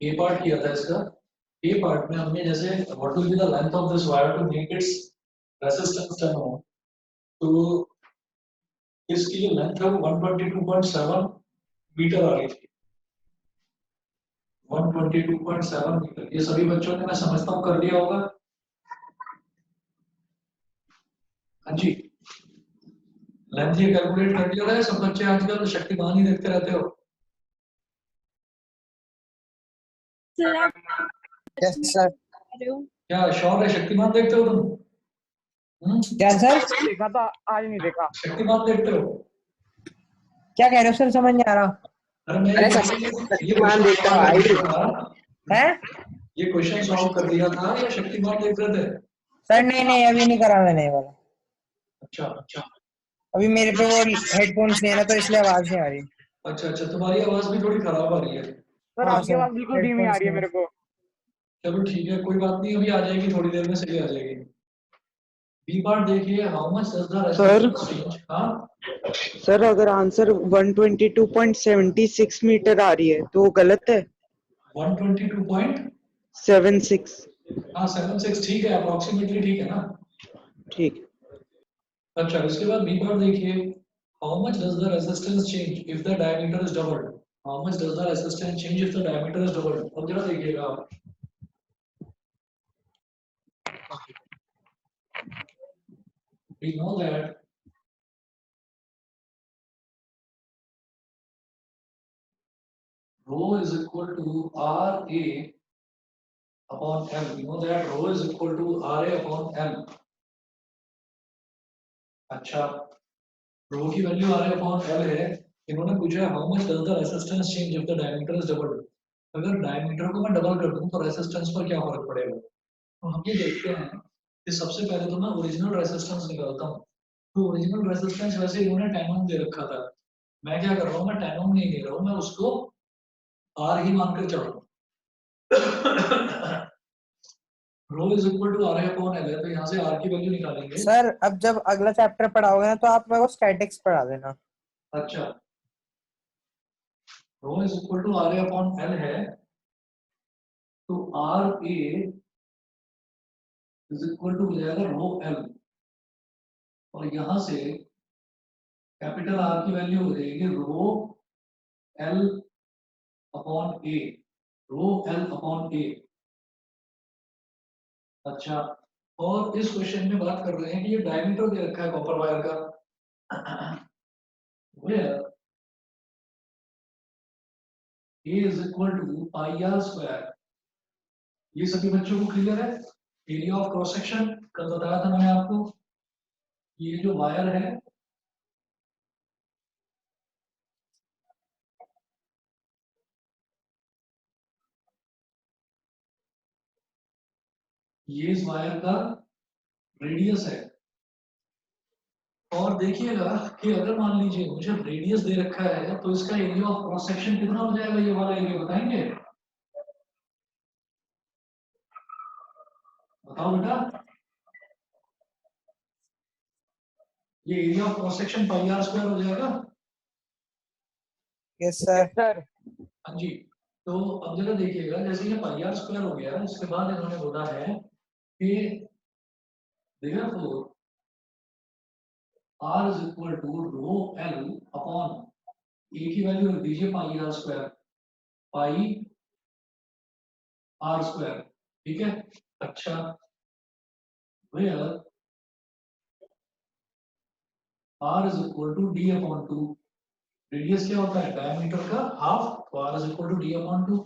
ए part किया था इसका। ए पार्ट में हमने जैसे what will be the length of this wire to make its resistance 10 ohm, तो इसकी जो लेंथ है वो 122.7 मीटर आ रही थी। 122.7 मीटर, ये सभी बच्चों ने मैं समझता हूँ कर लिया होगा। हाँ जी, लेंथ ये कैलकुलेट कर लिया है सब बच्चे? आजकल शक्तिमान ही देखते रहते हो। Yes sir. क्या शौक है, शक्तिमान देखते हो तुम? क्या सर? देखा था, आज नहीं देखा। शक्तिमान देखते हो? क्या कह रहे हो सर, समझ नहीं आ रहा। अरे मैं अरे ये शक्तिमान देखता हूँ आई। है ये क्वेश्चन सॉल्व कर दिया था या शक्तिमान देख रहे थे? सर? नहीं नहीं, अभी नहीं करा मैंने ये वाला। अच्छा अच्छा अभी मेरे पे वो हेडफोन्स नहीं है ना, तो इसलिए आवाज नहीं आ रही। अच्छा अच्छा, तुम्हारी आवाज भी थोड़ी खराब आ रही है। सर हाँ आपकी सर, आवाज बिल्कुल धीमी आ हेडफोन्स रही है नहीं है। मेरे को। चलो ठीक है, कोई बात नहीं, अभी आ जाएगी, थोड़ी देर में सही आ जाएगी। बी पार्ट देखिए, how much does the resistance change. हाँ सर अगर आंसर 122.76 मीटर आ रही है तो वो गलत है। 122.76, 76। ठीक है, अप्रोक्सीमेटली ठीक है ना। ठीक। अच्छा, इसके बाद बी पार्ट देखिए, how much does the resistance change if the diameter is doubled. How much does the resistance change if the diameter is doubled. अब जरा देखिएगा आप, we know that rho is equal to RA upon L. We know that rho is equal to RA upon L. अच्छा, rho की value RA upon L है। इन्होंने पूछा है how much does the resistance change if the diameter is doubled। अगर diameter को मैं double कर दूं तो रेसिस्टेंस पर क्या फर्क पड़ेगा? तो हम ये देखते हैं कि सबसे पहले तो मैं ओरिजिनल रेसिस्टेंस निकालता हूँ। तो ओरिजिनल रेसिस्टेंस वैसे इन्होंने 10 ओम दे रखा था, मैं क्या कर रहा हूँ, मैं 10 ओम नहीं दे रहा हूँ, मैं उसको R ही मानकर चल रहा हूँ। Rho is equal to R upon L है, तो यहाँ से आर की वैल्यू निकालेंगे। सर अब जब अगला चैप्टर पढ़ाओगे ना, तो आप मेरे को स्टैटिक्स पढ़ा देना। अच्छा, rho is equal to R upon L है, तो R A is equal to हो जाएगा रो एल, और यहाँ से कैपिटल आर की वैल्यू हो जाएगी रो एल अपॉन ए, रो एल अपॉन ए। अच्छा, और इस क्वेश्चन में बात कर रहे हैं कि ये डायमीटर दे रखा है कॉपर वायर का, where A is equal to pi r square। ये सभी बच्चों को क्लियर है? एरिया ऑफ क्रॉस सेक्शन कल बताया था मैंने आपको। ये जो वायर है, ये इस वायर का रेडियस है। और देखिएगा कि अगर मान लीजिए मुझे रेडियस दे रखा है, तो इसका एरिया ऑफ क्रॉस सेक्शन कितना हो जाएगा? ये वाला एरिया बताएंगे? बताओ बेटा। ये area of cross section pi R square हो जाएगा। Yes sir. सर हाँ जी, तो अब जरा देखिएगा, जैसे ये पाई आर स्क्वायर हो गया, इसके बाद इन्होंने बोला है कि therefore r is equal to rho l upon a की वैल्यू रख दीजिए pi R square, pi R square, ठीक है। अच्छा, where r is equal to d upon 2। Radius क्या होता है? डायमीटर का हाफ, तो r is equal to d upon 2।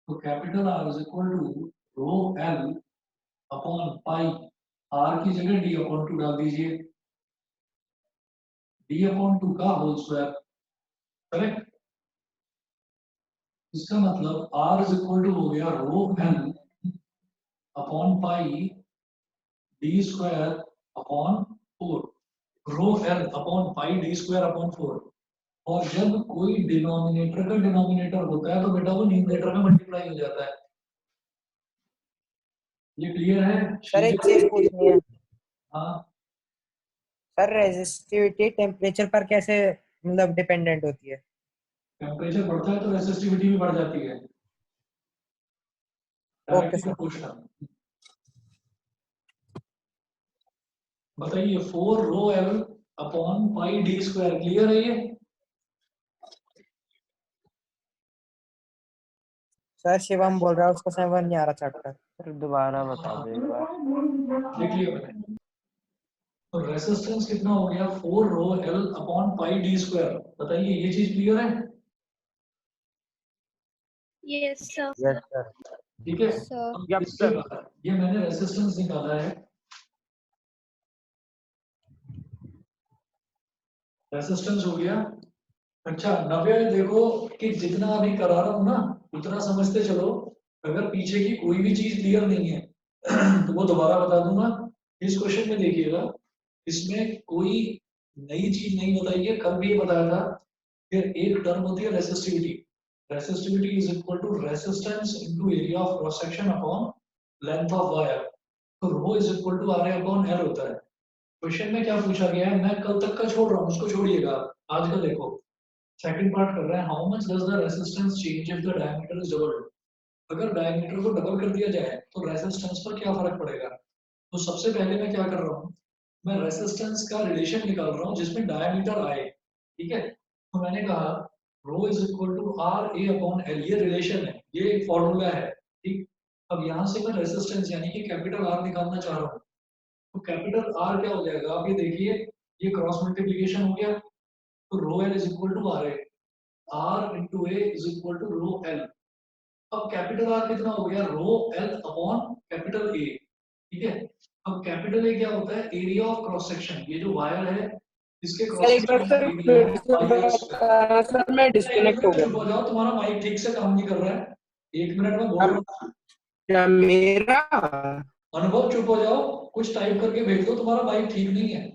तो capital R is equal to rho l upon pi, r की जगह d upon 2 डाल दीजिए, d upon 2 का होल स्क्वायर, करेक्ट। इसका मतलब r is equal to हो गया रो l upon pi D square upon 4, रो l upon pi D square upon 4। और जब कोई डिनोमिनेटर का डिनोमिनेटर होता है तो बेटा वो न्यूमरेटर में मल्टीप्लाई हो जाता है। ये क्लियर है? सर एक चीज पूछनी है। हाँ, सर रेजिस्टिविटी टेम्परेचर पर कैसे मतलब डिपेंडेंट होती है? टेम्परेचर बढ़ता है तो रेसिस्टिविटी भी बढ़ जाती है। Directly sir. पूछना। बताइए 4 ρ L upon pi D square, clear है ये? सर शिवम बोल रहा है उसको समझ नहीं आ रहा चैप्टर। सर दोबारा बता दो एक बार। देख लिया मैंने। तो रेसिस्टेंस कितना हो गया 4 ρ L upon pi D square, बताइए ये चीज क्लियर है? Yes sir. Yes sir. ठीक है। सर अब यप इसके सर। बाद ये मैंने रेसिस्टेंस निकाला है। रेसिस्टेंस हो गया। अच्छा नव्या देखो कि जितना अभी करा रहा हूं ना उतना समझते चलो। अगर पीछे की कोई भी चीज क्लियर नहीं है तो वो दोबारा बता दूंगा। इस क्वेश्चन में देखिएगा, इसमें कोई नई चीज नहीं बताई है, कल भी ये बताया था। फिर एक टर्म होती है resistivity. Resistivity is equal to resistance into area of cross section upon length of wire. तो rho is equal to R A upon L होता है। क्वेश्चन में क्या पूछा गया है, मैं कल तक का छोड़ रहा हूँ, उसको छोड़िएगा, आज का देखो। सेकंड पार्ट कर रहे हैं, how much does the resistance change if the diameter is doubled. अगर डायमीटर को डबल कर दिया जाए तो रेजिस्टेंस पर क्या फर्क पड़ेगा? तो सबसे पहले मैं क्या कर रहा हूँ, मैं रेजिस्टेंस का रिलेशन निकाल रहा हूँ जिसमें डायमीटर आए। ठीक है, तो मैंने कहा rho is equal to R A upon L, ये रिलेशन है, ये एक फॉर्मूला है। ठीक, अब यहाँ से मैं रेजिस्टेंस यानी कि कैपिटल आर निकालना चाह रहा हूँ। तो कैपिटल आर क्या हो जाएगा, आप ये देखिए, ये क्रॉस मल्टीप्लीकेशन हो गया। तो rho L is equal to R A, R into A is equal to rho L. अब कैपिटल आर कितना हो गया, rho L upon capital A. ठीक है, अब कैपिटल ए क्या होता है, एरिया ऑफ क्रॉस सेक्शन। ये जो वायर है इसके सर क्रॉस एक बार सेक्शन का सर एरिया फिर है से पाई आर स्क्वायर। बताना सर, मैं डिस्कनेक्ट हो एक गया। मिनट चुप हो जाओ, तुम्हारा माइक ठीक से काम नहीं कर रहा है। एक मिनट में बोल रहा हूँ। क्या मेरा? अनुभव चुप हो जाओ, कुछ टाइप करके भेज दो, तुम्हारा माइक ठीक नहीं है।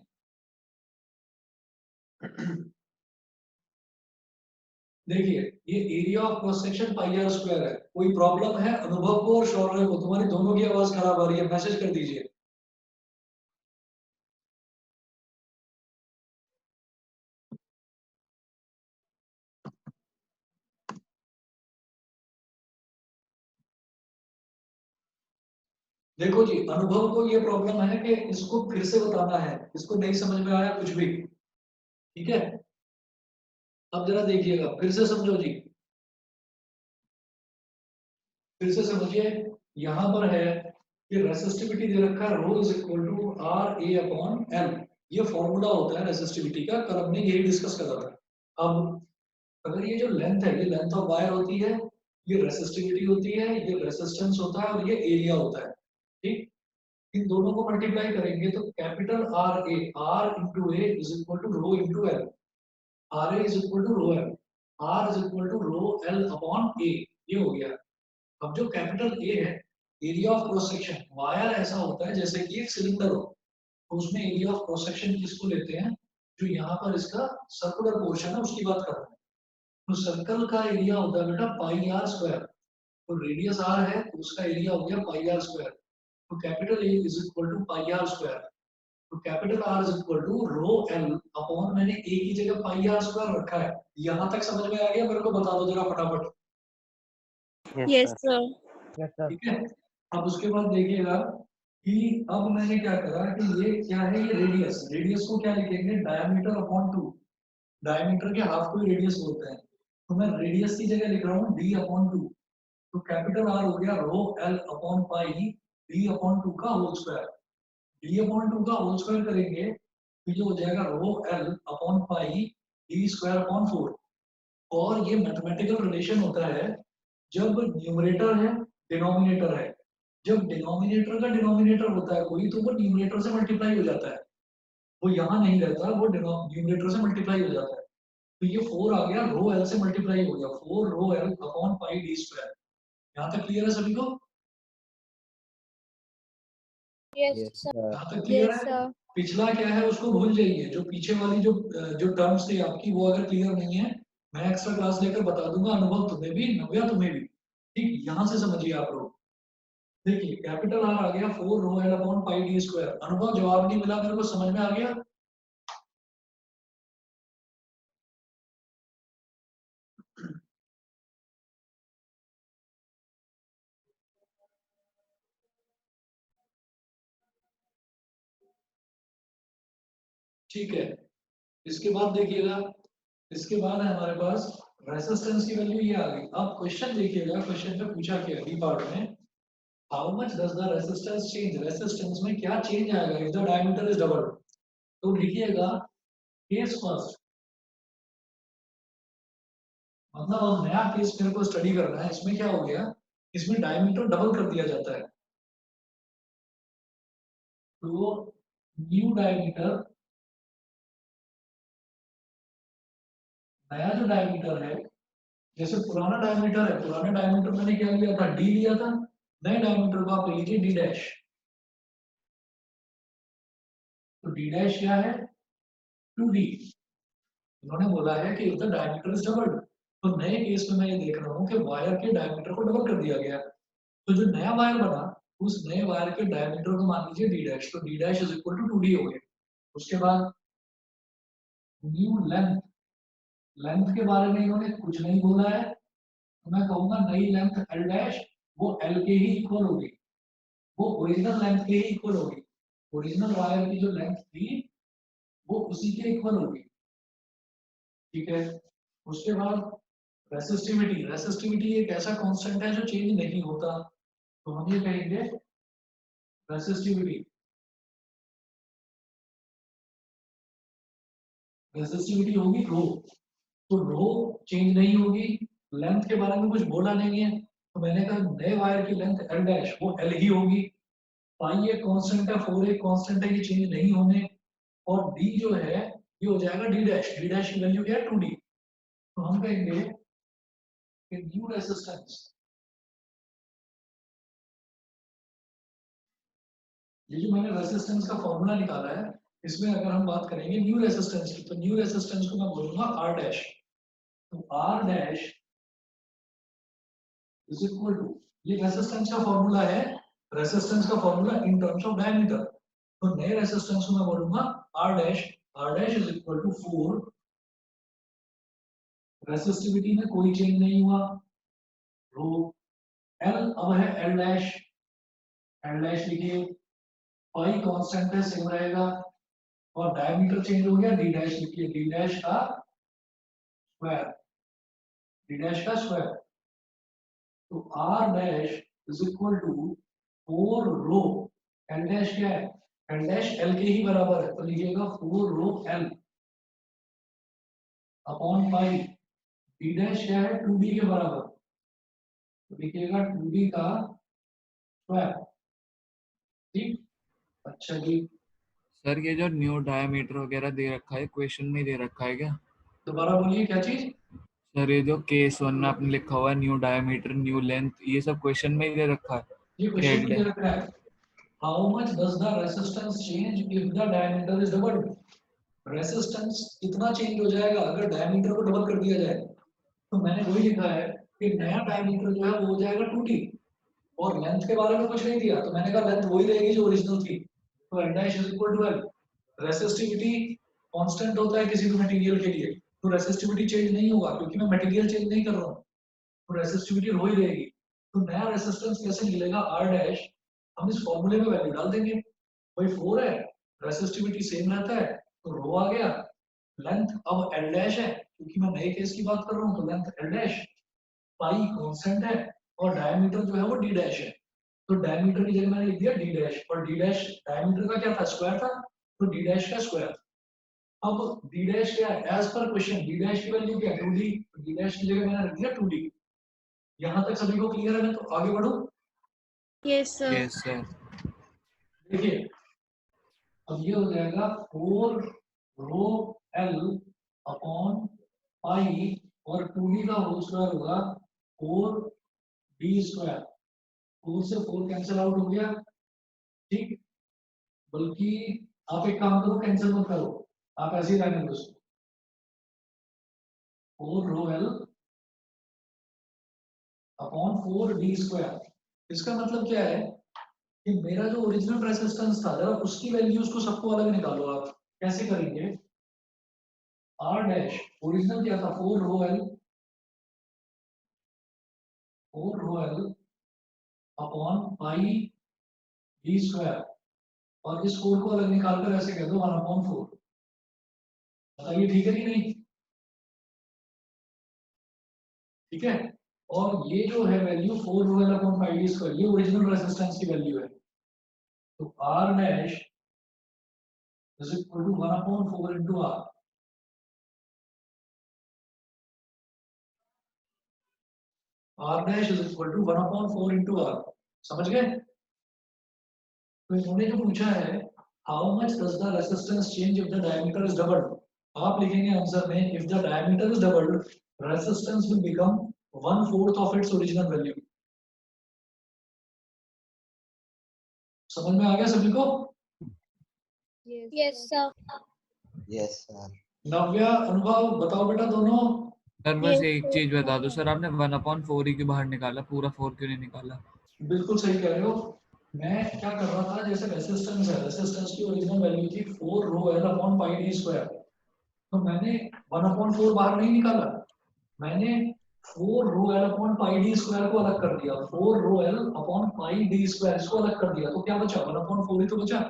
देखिए ये area of cross section pi R square है। कोई प्रॉब्लम है अनुभव को और शौर्य को? तुम्हारी दोनों की आवाज खराब आ रही है, मैसेज कर दीजिए। देखो जी, अनुभव को ये प्रॉब्लम है कि इसको फिर से बताना है, इसको नहीं समझ में आया कुछ भी। ठीक है, अब जरा देखिएगा, फिर से समझो जी, फिर से समझिए। यहां पर है कि रेसिस्टिविटी दे रखा है rho is equal to R A upon L. ये फॉर्मूला होता है रेसिस्टिविटी का, कल हमने यही डिस्कस करा था। अब अगर ये जो लेंथ है, ये लेंथ ऑफ वायर होती है, ये रेसिस्टिविटी होती है, ये रेसिस्टेंस होता है और ये एरिया होता है। ठीक, इन दोनों को मल्टीप्लाई करेंगे तो capital R A, R into A is equal to rho into L. R A is equal to rho L, R is equal to rho L upon A, ये हो गया। अब जो कैपिटल ए है, area of cross section, wire ऐसा होता है जैसे कि एक सिलेंडर हो, तो उसमें एरिया ऑफ क्रॉस सेक्शन किसको लेते हैं, जो यहाँ पर इसका सर्कुलर पोर्शन है उसकी बात कर रहे हैं। तो सर्कल का एरिया होता है बेटा पाई आर स्क्वायर। तो रेडियस आर है तो उसका एरिया हो गया पाई आर स्क्वायर। तो capital A is equal to pi R square. तो capital R is equal to rho L upon, मैंने ए की जगह पाई आर स्क्वायर रखा है। यहां तक समझ में आ गया? मेरे को बता दो जरा फटाफट। Yes sir. Yes sir. ठीक है, अब उसके बाद देखिएगा कि अब मैंने क्या करा कि ये क्या है, ये रेडियस, रेडियस को क्या लिखेंगे, डायमीटर अपॉन 2। डायमीटर के हाफ को रेडियस बोलते हैं। तो मैं रेडियस की जगह लिख रहा हूँ डी अपॉन 2। तो कैपिटल आर हो गया rho L upon pi D upon 2 का होल स्क्वायर। डी अपॉन 2 का होल स्क्वायर करेंगे तो ये हो जाएगा रो L upon pi D square upon 4। और ये मैथमेटिकल रिलेशन होता है जब न्यूमरेटर है डिनोमिनेटर है। जब डिनोमिनेटर का डिनोमिनेटर होता है कोई, तो वो न्यूमरेटर से मल्टीप्लाई हो जाता है, वो यहाँ नहीं रहता, वो न्यूमरेटर से मल्टीप्लाई हो जाता है। तो ये 4 आ गया, रो एल से मल्टीप्लाई हो गया, 4 rho L upon pi D square. यहाँ तक क्लियर है सभी को? Yes yes sir. सर। यहाँ तक क्लियर यस है? सर। पिछला क्या है उसको भूल जाइए, जो पीछे वाली जो टर्म्स थी आपकी, वो अगर क्लियर नहीं है मैं एक्स्ट्रा क्लास लेकर बता दूंगा, अनुभव तुम्हें भी, नव्या तुम्हें भी। ठीक, यहाँ से समझिए आप लोग। देखिए कैपिटल आर आ गया 4 rho L upon pi D square. अनुभव जवाब नहीं मिला मेरे को, समझ में आ गया? ठीक है। इसके बाद देखिएगा, इसके बाद है हमारे पास रेसिस्टेंस की वैल्यू ये आ गई। अब क्वेश्चन देखिएगा, क्वेश्चन में पूछा क्या बी पार्ट में, how much does the resistance change, resistance में क्या चेंज आएगा if the diameter is double. तो लिखिएगा केस फर्स्ट, मतलब अब नया केस मेरे को स्टडी करना है। इसमें क्या हो गया, इसमें डायमीटर डबल कर दिया जाता है। तो न्यू डायमीटर, नया जो डायमीटर है, जैसे पुराना डायमीटर है, पुराने डायमीटर मैंने क्या लिया था, डी लिया था। नए डायमीटर को आप लीजिए डी डैश। तो डी डैश क्या है, 2d। उन्होंने बोला है कि if the diameter is doubled, तो नए केस में मैं ये देख रहा हूँ कि वायर के डायमीटर को डबल कर दिया गया। तो जो नया वायर बना, उस नए वायर के डायमीटर को मान लीजिए डी डैश। तो D dash is equal to 2d हो गया। उसके बाद न्यू लेंथ, लेंथ के बारे में इन्होंने कुछ नहीं बोला है, तो मैं कहूंगा नई लेंथ एल डैश, वो एल के ही इक्वल होगी, वो ओरिजिनल लेंथ के ही इक्वल होगी। ओरिजिनल वायर की जो लेंथ थी वो उसी के इक्वल होगी। ठीक है। उसके बाद रेसिस्टिविटी, रेसिस्टिविटी एक ऐसा कांस्टेंट है जो चेंज नहीं होता, तो हम ये कहेंगे रेसिस्टिविटी, रेसिस्टिविटी होगी रो। तो रो चेंज नहीं होगी। लेंथ के बारे में कुछ बोला नहीं है, तो मैंने कहा नए वायर की लेंथ एल डैश, वो एल ही होगी। पाई एक कांस्टेंट है, 4 एक कांस्टेंट है, ये चेंज नहीं होने। और डी जो है ये हो जाएगा डी डैश, डी डैश की वैल्यू क्या है 2d। तो हम कहेंगे कि न्यू रेसिस्टेंस, ये जो मैंने रेसिस्टेंस का फॉर्मूला निकाला है, इसमें अगर हम बात करेंगे न्यू रेसिस्टेंस की, तो न्यू रेसिस्टेंस को मैं बोलूंगा आर डैश। तो R dash is equal to, ये रेसिस्टेंस का फॉर्मूला है, रेसिस्टेंस का formula in terms of diameter. तो नए रेसिस्टेंस को मैं बोलूंगा R dash, R dash is equal to 4। Resistivity में कोई चेंज नहीं हुआ, रो। एल अब है एल डैश, एल डैश लिखिए, पाई कांस्टेंट है, सेम रहेगा। और डायमीटर चेंज हो गया, डी डैश लिखिए, डी डैश का स्क्वायर, डी डैश का स्क्वायर। तो R dash is equal to 4 rho, L dash क्या है, एल डैश एल के ही बराबर है, तो लिखिएगा 4 rho L upon pi. D dash क्या है, 2d के बराबर, तो लिखिएगा 2d का स्क्वायर। ठीक, अच्छा जी। सर ये जो न्यू डायमीटर वगैरह दे रखा है क्वेश्चन में दे रखा है क्या? दोबारा बोलिए क्या चीज। सर ये जो केस 1 में आपने लिखा हुआ है न्यू डायमीटर न्यू लेंथ, ये सब क्वेश्चन में ही दे रखा है? ये क्वेश्चन में दे रखा है, how much does the resistance change if the diameter is doubled. Resistance कितना चेंज हो जाएगा अगर डायमीटर को डबल कर दिया जाए। तो मैंने वही लिखा है कि नया डायमीटर जो है वो हो जाएगा 2d, और लेंथ के बारे में कुछ नहीं दिया, तो मैंने कहा लेंथ वही रहेगी जो ओरिजिनल थी। तो L dash is equal to L. Resistivity constant होता है किसी भी मटेरियल के लिए, तो रेसिस्टिविटी चेंज नहीं होगा क्योंकि मैं मटेरियल चेंज नहीं कर रहा हूँ, तो रेसिस्टिविटी वही रहेगी। तो नया रेसिस्टेंस कैसे मिलेगा, आर डैश, हम इस फॉर्मूले में वैल्यू डाल देंगे। वही 4 है, रेसिस्टिविटी सेम रहता है, तो रो आ गया। लेंथ अब एल डैश है, क्योंकि मैं नए केस की बात कर रहा हूँ, तो लेंथ एल डैश, पाई कांस्टेंट है, और डायमीटर जो है वो डी डैश है। तो डायमीटर की जगह मैंने लिख दिया डी डैश, और डी डैश डायमीटर का क्या था, स्क्वायर था, तो डी डैश का स्क्वायर। अब डी डैश क्या है, एज पर क्वेश्चन डी डैश की वैल्यू क्या है 2d, डी डैश की जगह मैंने रख दिया 2d। यहाँ तक सभी को क्लियर है, मैं तो आगे बढ़ूं। Yes, sir. Yes sir. देखिए अब ये हो जाएगा 4 रो एल अपॉन पाई, और 2d का होल स्क्वायर होगा 4d स्क्वायर। 4 से 4 कैंसिल आउट हो गया, ठीक। बल्कि आप एक काम करो, कैंसिल मत करो, आप ऐसे ही रहने दो उसको। 4 rho L upon 4d square. इसका मतलब क्या है कि मेरा जो ओरिजिनल रेसिस्टेंस था, जरा उसकी वैल्यूज को सबको अलग निकालो। आप कैसे करेंगे, आर डैश ओरिजिनल क्या था 4 rho L, 4 rho L upon pi D square, और इस 4 को अलग निकाल कर ऐसे कह दो 1/4। बताइए ठीक है कि नहीं? ठीक है। और ये जो है value 4 rho L upon pi D square, ये ओरिजिनल रेजिस्टेंस की वैल्यू है। तो R dash is equal to 1 upon 4 into R. R dash is equal to 1 upon 4 into R. समझ गए? तो इन्होंने जो पूछा है how much does the resistance change if the diameter is doubled, आप लिखेंगे आंसर में if the diameter is doubled resistance will become 1/4 of its original value. समझ में आ गया सभी को? Yes, sir. Yes sir. Navya Anubhav बताओ बेटा दोनों। सर बस Yes, एक sir. चीज बता दो सर, आपने 1/4 ही क्यों बाहर निकाला, पूरा 4 क्यों नहीं निकाला? बिल्कुल सही कह रहे हो। मैं क्या कर रहा था, जैसे रेजिस्टेंस है, रेजिस्टेंस की ओरिजिनल वैल्यू थी 4 rho L upon pi D square, तो मैंने 1/4 बाहर नहीं निकाला, मैंने 4 rho L upon pi D square को अलग कर दिया, 4 rho L upon pi D square इसको अलग कर दिया, तो क्या बचा? 1/4 ही तो बचा।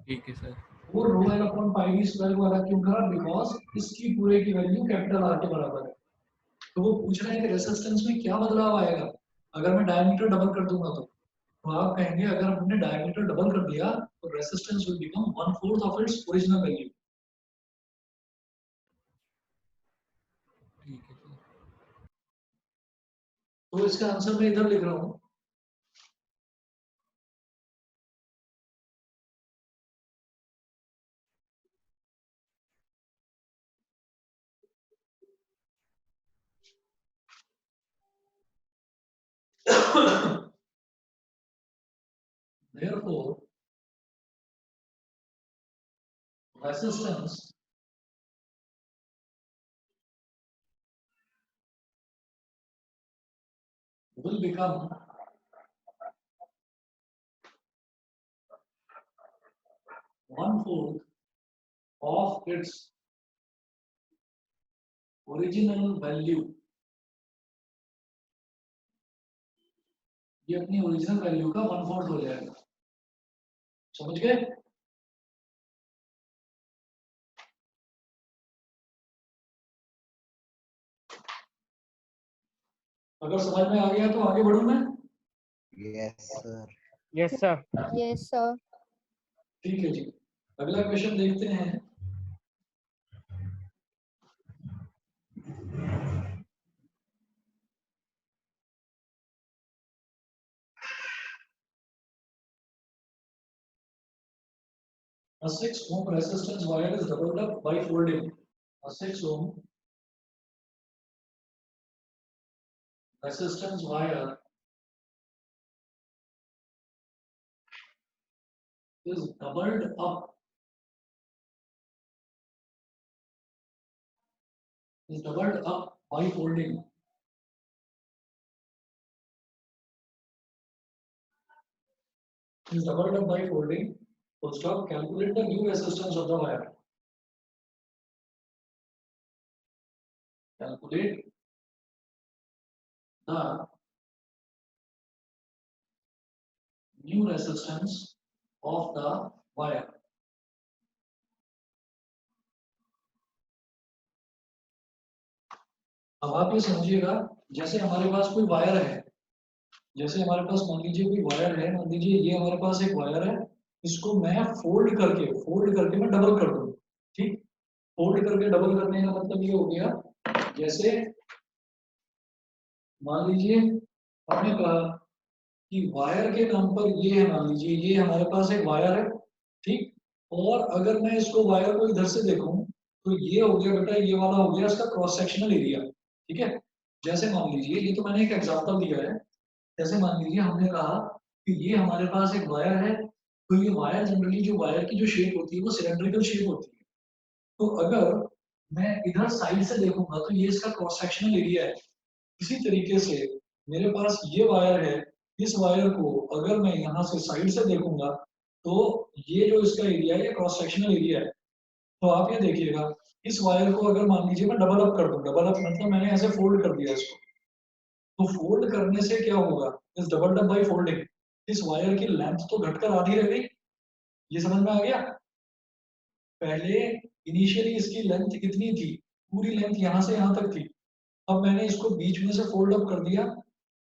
ठीक है sir. 4 rho L upon pi D square को अलग क्यों करा? बिकॉज इसकी पूरे की वैल्यू कैपिटल आर के बराबर है। तो वो पूछ रहे हैं कि रेजिस्टेंस में क्या बदलाव आएगा अगर मैं डायमीटर डबल कर दूंगा। तो आप कहेंगे अगर हमने डायमीटर डबल कर दिया तो resistance will become 1/4 of its original value. ठीक है सर। तो इसका आंसर मैं इधर लिख रहा हूं। Therefore, resistance will become 1/4 of its original value। ये अपनी ओरिजिनल वैल्यू का 1/4 हो जाएगा। समझ गए? अगर समझ में आ गया तो आगे बढ़ूं मैं? Yes sir. Yes sir. Yes, sir. ठीक है जी, अगला क्वेश्चन देखते हैं। A 6 ohm resistance wire is doubled up by folding. A 6 ohm resistance wire is doubled up by folding. Is doubled up by folding. Full stop. Calculate the new resistance of the wire. Calculate the new resistance of the wire. अब आप ये समझिएगा, जैसे हमारे पास कोई wire है, जैसे हमारे पास मान लीजिए कोई वायर है, मान लीजिए ये हमारे पास एक वायर है, इसको मैं फोल्ड करके मैं डबल कर दूं। ठीक, फोल्ड करके डबल करने का मतलब ये हो गया, जैसे मान लीजिए आपने कहा कि वायर के नाम पर ये है, मान लीजिए ये हमारे पास एक वायर है, ठीक, और अगर मैं इसको वायर को इधर से देखूं तो ये हो गया बेटा, ये वाला हो गया इसका क्रॉस सेक्शनल एरिया। ठीक है, जैसे मान लीजिए ये तो मैंने एक एग्जांपल दिया है, जैसे मान लीजिए हमने कहा कि ये हमारे पास एक वायर है, तो ये वायर जनरली जो वायर की जो शेप होती है वो सिलेंड्रिकल शेप होती है। तो अगर मैं इधर साइड से देखूंगा तो ये इसका क्रॉस सेक्शनल एरिया है। इसी तरीके से मेरे पास ये वायर है, इस वायर को अगर मैं यहाँ से साइड से देखूंगा तो ये जो इसका एरिया है ये क्रॉस सेक्शनल एरिया है। तो आप ये देखिएगा, इस वायर को अगर मान लीजिए मैं डबल अप कर दूं, डबल अप मतलब मैंने ऐसे फोल्ड कर दिया इसको, तो फोल्ड करने से क्या होगा, इस डबल अप बाय फोल्डिंग इस वायर की लेंथ तो घटकर आधी रह गई। ये समझ में आ गया? पहले इनिशियली इसकी लेंथ कितनी थी, पूरी लेंथ यहाँ से यहाँ तक थी, अब मैंने इसको बीच में से फोल्ड अप कर दिया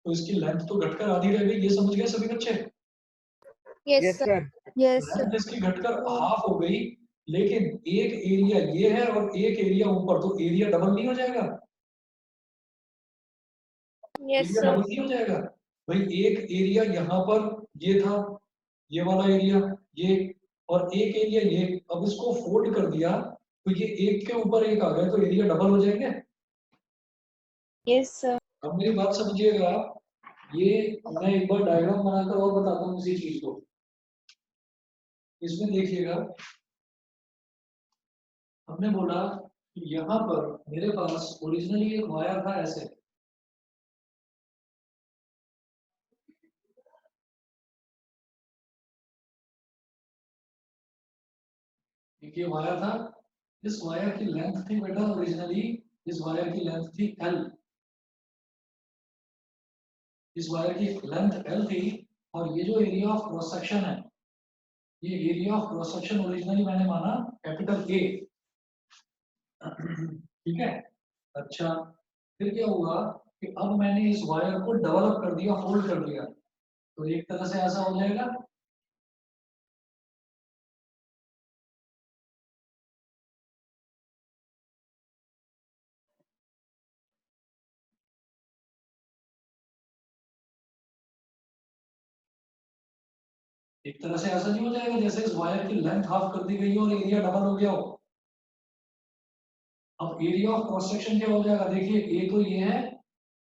तो इसकी लेंथ तो घटकर आधी रह गई, ये समझ गए सभी बच्चे? Yes, sir. Yes, sir. Length इसकी घटकर हाफ हो गई, लेकिन एक एरिया ये है और एक एरिया ऊपर, तो एरिया डबल नहीं हो जाएगा? Yes, area sir. डबल नहीं हो जाएगा भाई? एक एरिया यहाँ पर ये था, ये वाला एरिया ये, और एक एरिया ये, अब इसको फोल्ड कर दिया तो ये एक के ऊपर एक आ गया, तो एरिया डबल हो जाएंगे। Yes, sir. अब मेरी बात समझिएगा, ये मैं एक बार डायग्राम बनाकर और बताता हूँ इसी चीज को। इसमें देखिएगा, हमने बोला कि यहाँ पर मेरे पास ओरिजिनली एक वायर था ऐसे, एक ये वायर था, इस वायर की लेंथ थी बेटा ओरिजिनली, इस वायर की लेंथ थी L, इस वायर की लेंथ L थी, और ये जो एरिया ऑफ क्रॉस सेक्शन है, ये area of cross section originally मैंने माना कैपिटल A, ठीक है? अच्छा, फिर क्या हुआ कि अब मैंने इस वायर को डेवलप कर दिया, फोल्ड कर दिया, तो एक तरह से ऐसा हो जाएगा। एक तरह से ऐसा नहीं हो जाएगा जैसे इस वायर की लेंथ हाफ कर दी गई हो और एरिया डबल हो गया हो। अब एरिया ऑफ क्रॉस सेक्शन क्या हो जाएगा, देखिए ए तो ये है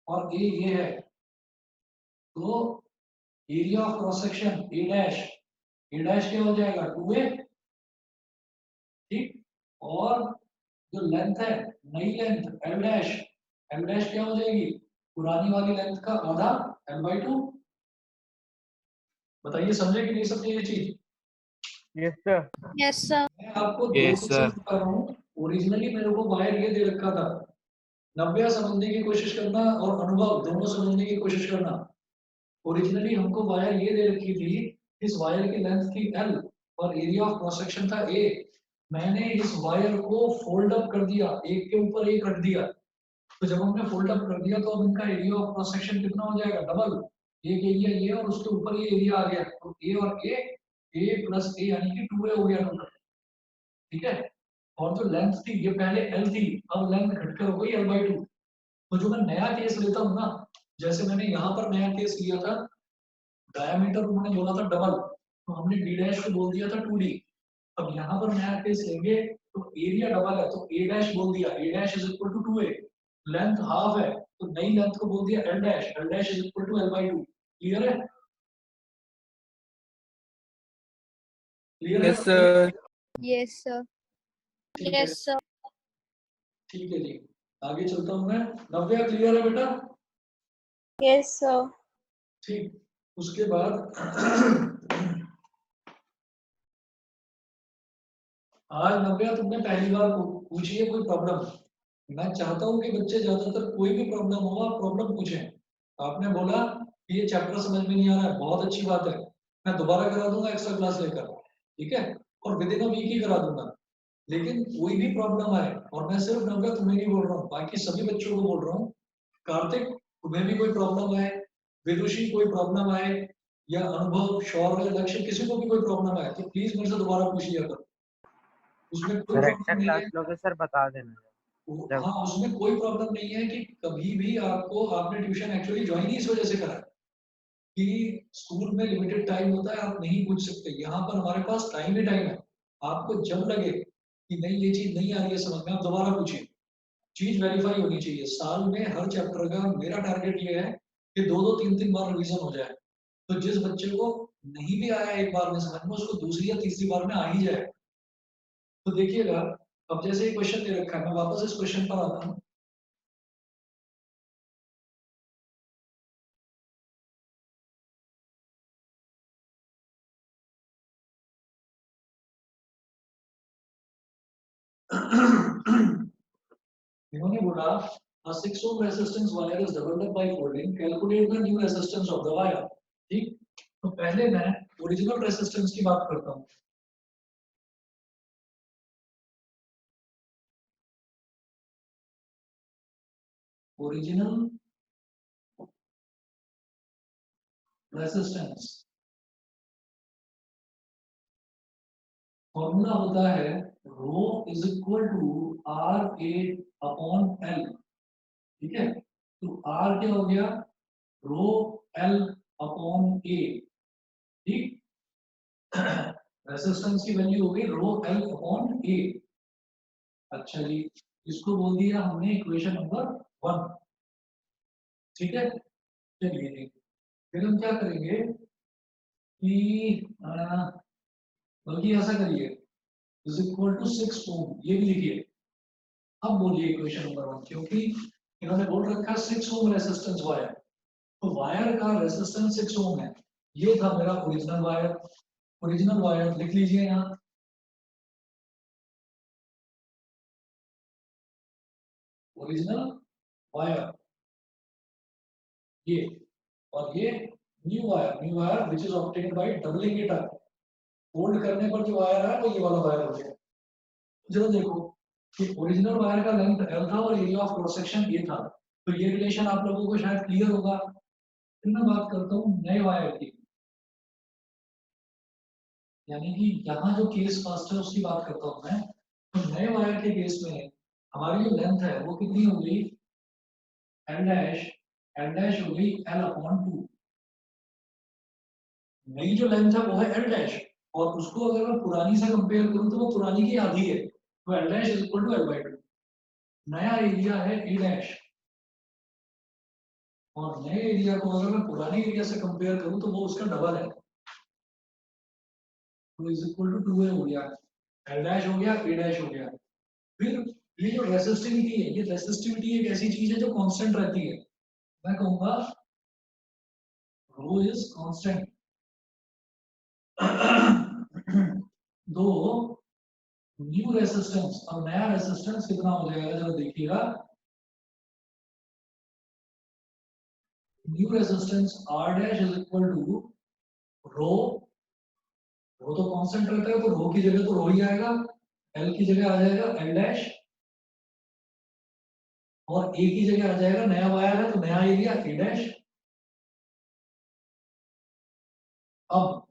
और ए ये है, तो area of cross section A dash क्या हो जाएगा 2a, ठीक? और जो लेंथ है, नई लेंथ एल डैश क्या हो जाएगी, पुरानी वाली लेंथ का आधा l/2। बताइए समझे कि नहीं समझे ये चीज? Yes sir. Yes, sir. मैं आपको दो Yes, sir. क्वेश्चन बता रहा हूँ, ओरिजिनली मेरे को वायर ये दे रखा था, 90 समझने की कोशिश करना और अनुभव दोनों समझने की कोशिश करना। ओरिजिनली हमको वायर ये दे रखी थी, इस वायर की लेंथ थी L और एरिया ऑफ क्रॉस सेक्शन था A, मैंने इस वायर को फोल्ड अप कर दिया, एक के ऊपर एक रख दिया, तो जब हमने फोल्ड अप कर दिया तो अब इनका एरिया ऑफ क्रॉस सेक्शन कितना हो जाएगा, डबल, एक एरिया ये और उसके ऊपर ये एरिया आ गया, तो A और A प्लस A यानी कि 2A हो गया टोटल, ठीक है? और जो लेंथ थी ये पहले L थी, अब लेंथ घटकर हो गई L/2। तो जो मैं नया केस लेता हूँ ना, जैसे मैंने यहाँ पर नया केस लिया था, डायमीटर उन्होंने बोला था डबल, तो हमने d डैश को बोल दिया था 2d। अब यहाँ पर नया केस लेंगे तो एरिया डबल है, तो a डैश बोल दिया, a dash is equal to 2a, length half है तो नई लेंथ को बोल दिया l dash is equal to l/2। Clear है? क्लियर है? Yes, sir. Yes, sir. ठीक है, Yes, sir. ठीक है जी, आगे चलता हूँ मैं। नव्या क्लियर है बेटा? Yes, sir. ठीक, उसके बाद आज नव्या तुमने पहली बार पूछी है कोई प्रॉब्लम, मैं चाहता हूँ कि बच्चे ज्यादातर कोई भी प्रॉब्लम हो आप प्रॉब्लम पूछें। आपने बोला कि ये चैप्टर समझ में नहीं आ रहा है, बहुत अच्छी बात है, मैं दोबारा करा दूंगा एक्स्ट्रा क्लास लेकर, ठीक है? और विद इन अ वीक ही करा दूंगा, लेकिन कोई भी प्रॉब्लम आए, और मैं सिर्फ नव्या तुम्हें नहीं बोल रहा हूँ, बाकी सभी बच्चों को बोल रहा हूँ, कार्तिक तुम्हें भी कोई प्रॉब्लम आए, विदुषी कोई प्रॉब्लम आए, या अनुभव, शौर्य, लक्ष्य, किसी को भी कोई प्रॉब्लम आए तो प्लीज मेरे से दोबारा पूछ लिया करो, उसमें कोई सर एक्स्ट्रा प्रॉब्लम नहीं क्लास है। लोगे सर बता देना। हाँ, उसमें कोई प्रॉब्लम नहीं है कि कभी भी आपको, आपने ट्यूशन एक्चुअली ज्वाइन ही इस वजह से करा कि स्कूल में लिमिटेड टाइम होता है, आप नहीं पूछ सकते, यहाँ पर हमारे पास टाइम ही टाइम है, आपको जब लगे कि नहीं ये चीज नहीं आ रही है समझ में, आप दोबारा पूछिए, चीज वेरीफाई होनी चाहिए। साल में हर चैप्टर का मेरा टारगेट ये है कि 2-2 3-3 बार रिवीजन हो जाए, तो जिस बच्चे को नहीं भी आया एक बार में समझ में, उसको दूसरी या तीसरी बार में आ ही जाए। तो देखिएगा, अब जैसे ये क्वेश्चन दे रखा है, मैं वापस इस क्वेश्चन पर आता हूँ। इन्होंने बोला a 6 ohm resistance wire is doubled up by folding, calculate the new resistance of the wire। ठीक, तो पहले मैं ओरिजिनल रेजिस्टेंस की बात करता हूँ। ओरिजिनल रेसिस्टेंस फॉर्मूला होता है rho is equal to R A upon L. ठीक है, तो आर क्या हो गया, रो एल अपॉन ए। ठीक, रेसिस्टेंस की वैल्यू हो गई रो एल अपॉन ए। अच्छा जी, इसको बोल दिया हमने इक्वेशन नंबर 1। ठीक है, चलिए जी, फिर हम क्या करेंगे कि बल्कि ऐसा करिए इज इक्वल टू 6 ओम, ये भी लिखिए। अब बोलिए इक्वेशन नंबर 1, क्योंकि इन्होंने बोल रखा है 6 ओम रेसिस्टेंस वायर, तो वायर का रेसिस्टेंस 6 ओम है। ये था मेरा ओरिजिनल वायर। ओरिजिनल वायर लिख लीजिए यहाँ, ओरिजिनल वायर ये, और ये new wire which is obtained by doubling it up. Fold करने पर जो वायर है वो ये वाला वायर हो गया। जरा देखो कि ओरिजिनल वायर का लेंथ L था और एरिया ऑफ क्रॉस सेक्शन ये था, तो ये रिलेशन आप लोगों को शायद क्लियर होगा। फिर मैं बात करता हूँ नए वायर की, यानी कि यहाँ जो केस फर्स्ट है उसकी बात करता हूँ मैं। तो नए वायर के केस में हमारी जो लेंथ है वो कितनी हो गई, L डैश हो गई L अपॉन 2। नई जो लेंथ है वो है L डैश, और उसको अगर मैं पुरानी से कंपेयर करूँ तो वो पुरानी की आधी है, तो L dash is equal to L by 2। नया एरिया है ए डैश, और नए एरिया को अगर मैं पुराने एरिया से कंपेयर करूं तो वो उसका डबल है, तो इज इक्वल टू 2a हो गया, L डैश हो गया, ए डैश हो गया। फिर ये जो रेसिस्टिविटी है, ये रेसिस्टिविटी एक ऐसी चीज है जो कांस्टेंट रहती है। मैं कहूंगा रो इज कांस्टेंट। दो न्यू रेसिस्टेंस, और नया रेसिस्टेंस कितना हो जाएगा जरा देखिएगा। New resistance R dash is equal to rho, rho तो कांस्टेंट रहता है तो रो की जगह तो रो ही आएगा, L की जगह आ जाएगा L डैश, और A की जगह आ जाएगा, नया वायर है तो नया एरिया A डैश। अब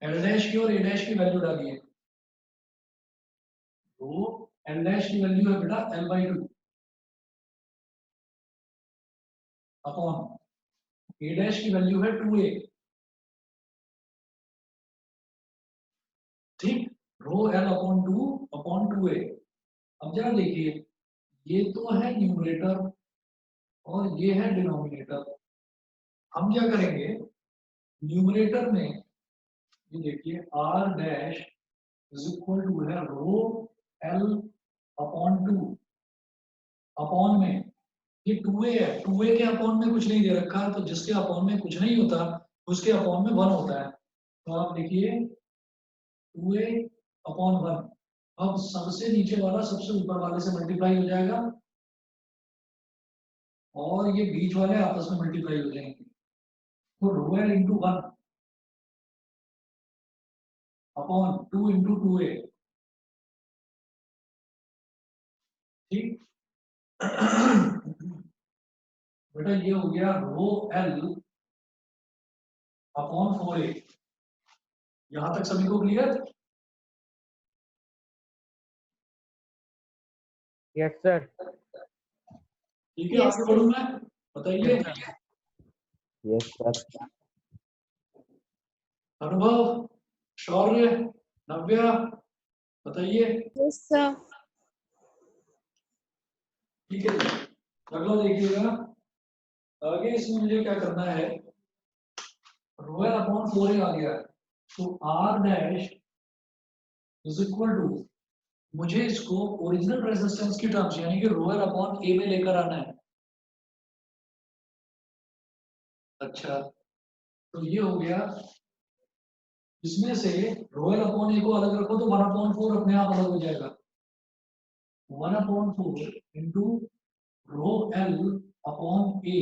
L डैश की और A डैश की वैल्यू डालिए, तो L डैश की वैल्यू है बेटा L by 2 upon A dash की वैल्यू है 2a। ठीक, रो L अपॉन 2 अपॉन 2a। अब जरा देखिए, ये तो है न्यूमरेटर और ये है डिनोमिनेटर। हम क्या करेंगे, न्यूमरेटर में ये देखिए R dash is equal to है रो L अपॉन 2, अपॉन में ये 2a है, 2a के अपॉन में कुछ नहीं दे रखा, तो जिसके अपॉन में कुछ नहीं होता उसके अपॉन में 1 होता है। तो आप देखिए 2a अपॉन 1, अब सबसे नीचे वाला सबसे ऊपर वाले से मल्टीप्लाई हो जाएगा और ये बीच वाले आपस में मल्टीप्लाई हो जाएंगे, तो rho L into 1 upon 2 into 2a। ठीक, बेटा ये हो गया रो एल अपॉन 4a। यहां तक सभी को क्लियर? Yes sir. ठीक है, Yes, आगे बढ़ू मैं, बताइए। Yes, sir. अनुभव, शौर्य, नव्या, बताइए। yes, sir. ठीक है, अगला देखिएगा। आगे इसमें मुझे क्या करना है, रो एल अपॉन 4a आ गया, तो R dash is equal to, मुझे इसको ओरिजिनल रेजिस्टेंस की टर्म्स यानी कि रो एल अपॉन a में लेकर आना है। अच्छा, तो ये हो गया, इसमें से रो एल अपॉन a को अलग रखो तो 1 अपॉन 4 अपने आप अलग हो जाएगा। 1 upon 4 into rho L upon a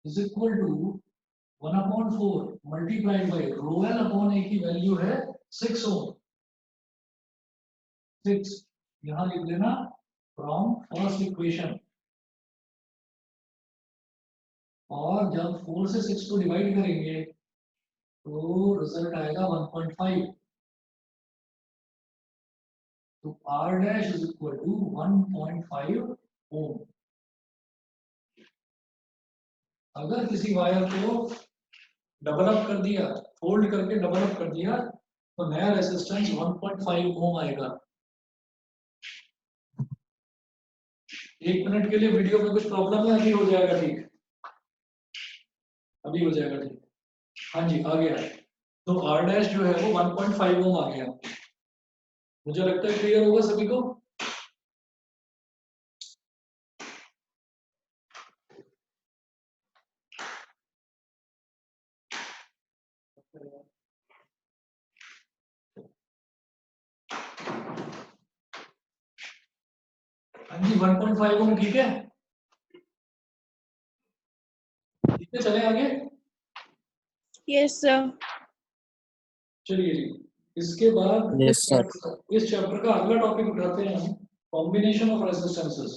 is equal to 1 upon 4 multiplied by rho L upon a की वैल्यू है 6 ओम। 6 यहां लिख लेना फ्रॉम फर्स्ट इक्वेशन। और जब 4 से 6 को डिवाइड करेंगे तो रिजल्ट आएगा 1.5। तो R dash is equal to 1.5 ohm. अगर किसी वायर को डबल अप कर दिया, फोल्ड करके डबल अप कर दिया, तो नया रेजिस्टेंस 1.5 ओम आएगा। 1 मिनट के लिए वीडियो में कुछ प्रॉब्लम है, अभी हो जाएगा ठीक, अभी हो जाएगा ठीक। हाँ जी, आ गया। तो R डैश जो है वो 1.5 ओम आ गया। मुझे लगता है क्लियर होगा सभी को। हाँ जी, 1.5 ओम ठीक है, ठीक है, चले आगे। Yes, sir. चलिए जी, इसके बाद Yes, sir. इस चैप्टर का अगला टॉपिक उठाते हैं हम, कॉम्बिनेशन ऑफ रेजिस्टेंसेस।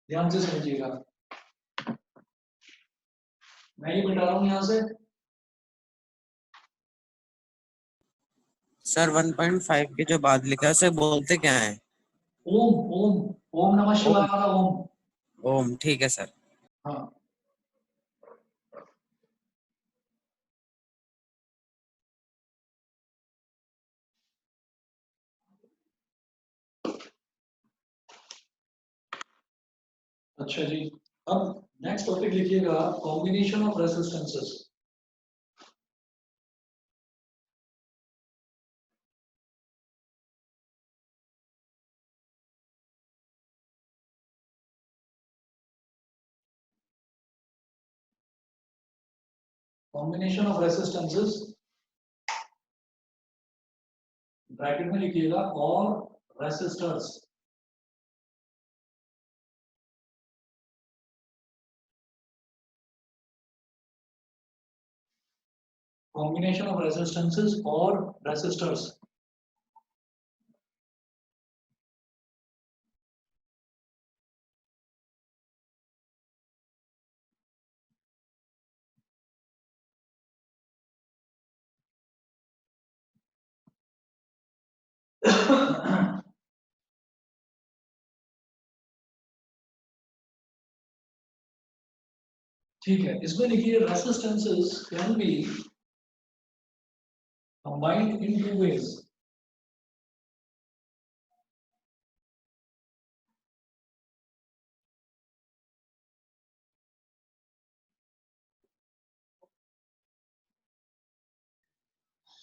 ध्यान से समझिएगा, मैं ये बता रहा हूँ यहाँ से। सर 1.5 के जो बाद लिखा है उसे बोलते क्या है? ओम, ओम, ओम नमः शिवाय वाला ओम। ओम, ठीक है सर। हाँ, अच्छा जी। अब नेक्स्ट टॉपिक लिखिएगा, combination of resistances. Combination of resistances bracket में लिखिएगा, और रेसिस्टर्स। कॉम्बिनेशन ऑफ रेजिस्टेंसेस और रेसिस्टर्स। ठीक है, इसमें लिखिए, resistances can be combined in two ways.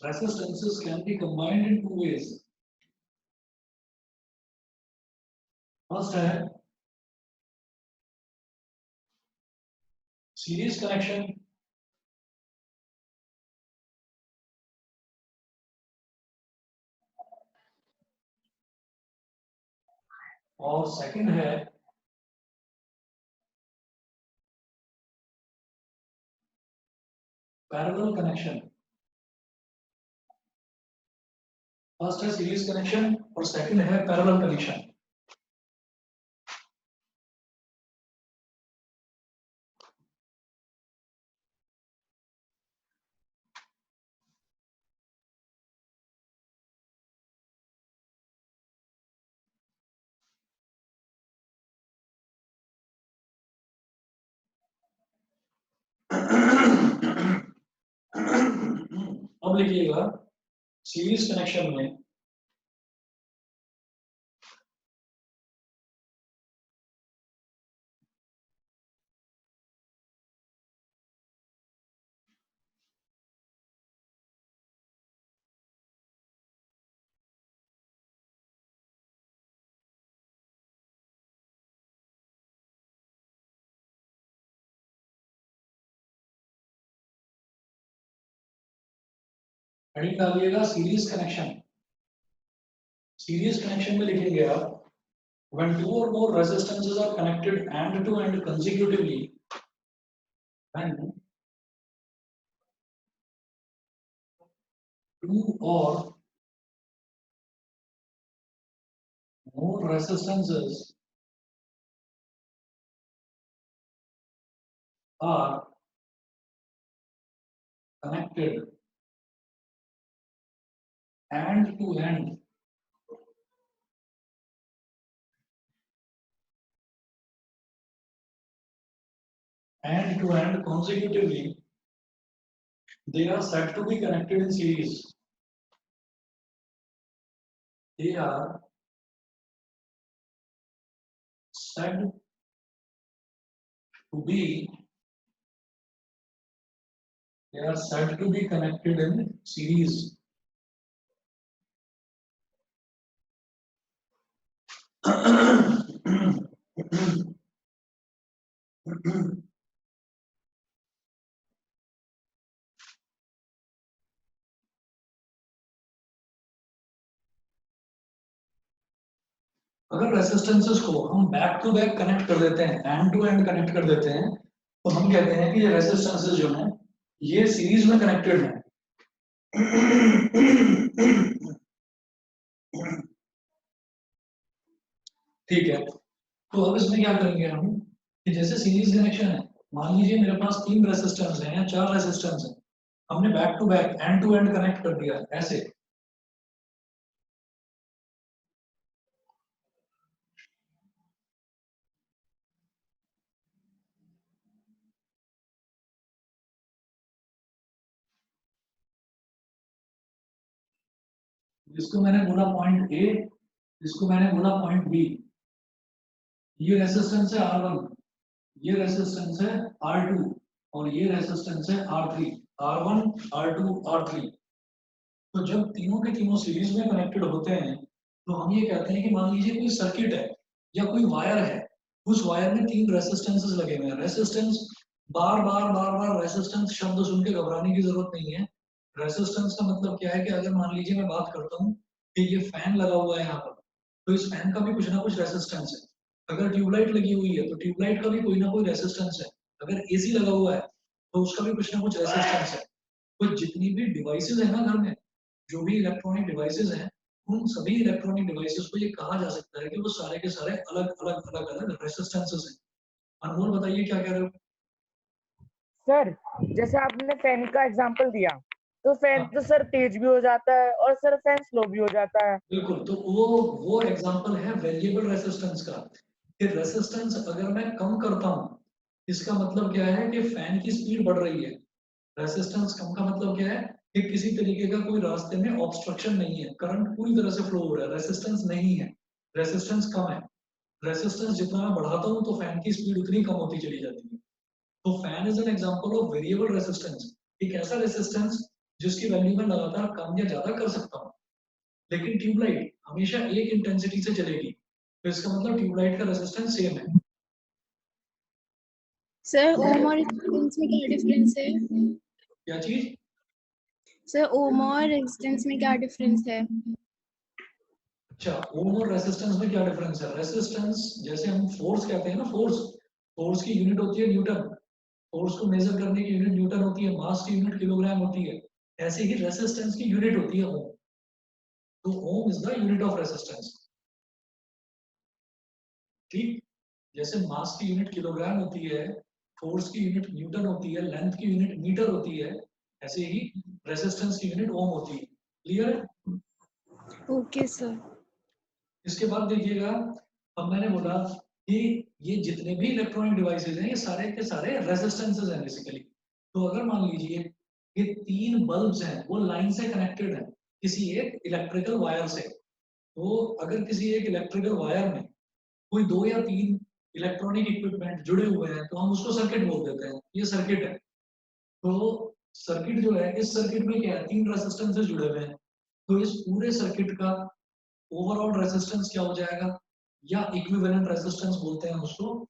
Resistances can be combined in two ways. First है series connection, और सेकंड है पैरेलल कनेक्शन। फर्स्ट है सीरीज कनेक्शन और सेकंड है पैरेलल कनेक्शन। अब लिखिएगा, सीरीज कनेक्शन में हेडिंग डालिएगा सीरीज कनेक्शन। सीरीज कनेक्शन में लिखेंगे आप, when two or more resistances are connected end to end consecutively, when two or more resistances are connected end to end consecutively, they are said to be connected in series. They are said to be connected in series. अगर resistances को हम back to back connect कर देते हैं, and to end connect कर देते हैं, तो हम कहते हैं कि ये रेसिस्टेंसेस जो हैं ये सीरीज में कनेक्टेड हैं। ठीक है, तो अब इसमें क्या करेंगे हम कि जैसे सीरीज कनेक्शन है, मान लीजिए मेरे पास 3 रेसिस्टेंस हैं या 4 रेसिस्टेंस हैं, हमने back to back end to end connect कर दिया ऐसे। जिसको मैंने बोला पॉइंट ए, जिसको मैंने बोला पॉइंट बी। ये रेसिस्टेंस है R1, ये रेसिस्टेंस है R2 और ये रेसिस्टेंस है R3, R1 R2 R3। तो जब तीनों के तीनों सीरीज में कनेक्टेड होते हैं तो हम ये कहते हैं कि मान लीजिए कोई सर्किट है या कोई वायर है, उस वायर में 3 रेसिस्टेंसेस लगे हुए हैं। रेसिस्टेंस बार बार रेसिस्टेंस शब्द सुन के घबराने की जरूरत नहीं है। रेसिस्टेंस का मतलब क्या है कि अगर मान लीजिए मैं बात करता हूँ कि ये फैन लगा हुआ है यहाँ पर, तो इस फैन का भी कुछ ना कुछ रेसिस्टेंस है। अगर ट्यूबलाइट लगी हुई है तो ट्यूबलाइट का भी कोई ना कोई रेसिस्टेंस है। अगर एसी लगा हुआ है तो उसका भी कुछ ना कुछ रेसिस्टेंस है। तो जितनी भी डिवाइसेस है ना घर में, जो भी इलेक्ट्रॉनिक डिवाइसेस हैं, उन सभी इलेक्ट्रॉनिक डिवाइसेस को ये कहा जा सकता है कि वो सारे के सारे अलग अलग रेसिस्टेंसेस हैं। अनमोल बताइए क्या कह रहे हो? सर जैसे आपने फैन का एग्जांपल दिया, तो फैन हाँ। तो सर तेज भी हो जाता है और सर फैन स्लो भी हो जाता है। बिल्कुल, तो वो एग्जांपल है वेरिएबल रेसिस्टेंस का। कि रेसिस्टेंस अगर मैं कम करता हूँ, इसका मतलब क्या है कि फैन की स्पीड बढ़ रही है। रेसिस्टेंस कम का मतलब क्या है कि किसी तरीके का कोई रास्ते में ऑब्स्ट्रक्शन नहीं है, करंट पूरी तरह से फ्लो हो रहा है, रेसिस्टेंस नहीं है, रेसिस्टेंस कम है। रेसिस्टेंस जितना मैं बढ़ाता हूँ तो फैन की स्पीड उतनी कम होती चली जाती है। तो fan is an example of variable resistance, एक ऐसा रेसिस्टेंस जिसकी वैल्यू मैं लगातार कम या ज्यादा कर सकता हूँ। लेकिन ट्यूबलाइट हमेशा एक इंटेंसिटी से चलेगी, तो इसका मतलब ट्यूबलाइट का रेसिस्टेंस सेम है। सर ओम और रेजिस्टेंस में क्या डिफरेंस है? क्या चीज? सर ओम और रेजिस्टेंस में क्या डिफरेंस है? अच्छा, ओम और रेसिस्टेंस में क्या डिफरेंस है? रेसिस्टेंस जैसे हम फोर्स कहते हैं ना, फोर्स की यूनिट होती है न्यूटन, फोर्स को मेजर करने की यूनिट न्यूटन होती है, मास की यूनिट किलोग्राम होती है। ऐसे ही रेसिस्टेंस की यूनिट होती है ओम। तो ohm is the unit of resistance. ठीक, जैसे मास की यूनिट किलोग्राम होती है, फोर्स की यूनिट न्यूटन होती है, लेंथ की यूनिट मीटर होती है, ऐसे ही रेसिस्टेंस की यूनिट ओम होती है। क्लियर है? Okay sir. इसके बाद देखिएगा, अब मैंने बोला कि ये जितने भी इलेक्ट्रॉनिक डिवाइसेस हैं ये सारे के सारे रेजिस्टेंसेस हैं बेसिकली। तो अगर मान लीजिए ये 3 बल्ब्स हैं, वो लाइन से कनेक्टेड हैं किसी एक इलेक्ट्रिकल वायर से, तो अगर किसी एक इलेक्ट्रिकल वायर में कोई 2 या 3 इलेक्ट्रॉनिक इक्विपमेंट जुड़े हुए हैं तो हम उसको सर्किट बोल देते हैं। ये सर्किट है। तो सर्किट जो है, इस सर्किट में क्या है, 3 रेजिस्टेंसेस जुड़े हुए हैं। तो इस पूरे सर्किट का ओवरऑल रेजिस्टेंस क्या हो जाएगा, या इक्विवेलेंट रेजिस्टेंस बोलते हैं उसको।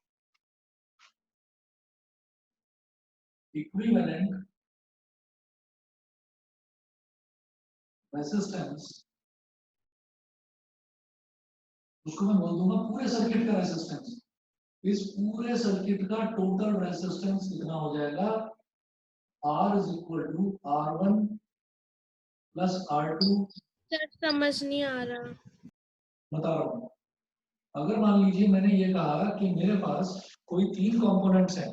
इक्विवेलेंट रेजिस्टेंस, उसको मैं बोल दूंगा पूरे सर्किट का रेजिस्टेंस। इस पूरे सर्किट का टोटल रेजिस्टेंस कितना हो जाएगा, R is equal to R1 plus R2। Sir समझ नहीं आ रहा। बता रहा हूँ, अगर मान लीजिए मैंने ये कहा कि मेरे पास कोई 3 कंपोनेंट्स हैं,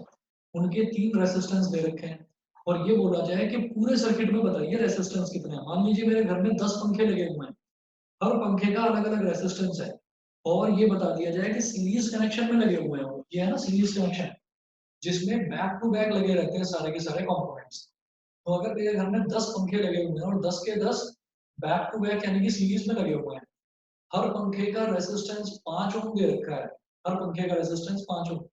उनके 3 रेसिस्टेंस दे रखे हैं और ये बोला जाए कि पूरे सर्किट में बताइए रेसिस्टेंस कितने हैं। मान लीजिए मेरे घर में 10 पंखे लगे हुए हैं, हर पंखे का अलग अलग रेसिस्टेंस है और ये बता दिया जाए कि सीरीज कनेक्शन में लगे हुए हैं। ये है ना सीरीज कनेक्शन, जिसमें बैक टू बैक लगे रहते हैं सारे के सारे कंपोनेंट्स। तो अगर मेरे घर में 10 पंखे लगे हुए हैं और 10 के 10 बैक टू बैक यानी कि सीरीज में लगे हुए हैं, हर पंखे का रेसिस्टेंस 5 ओम दे रखा है, हर पंखे का रेसिस्टेंस 5 ओम।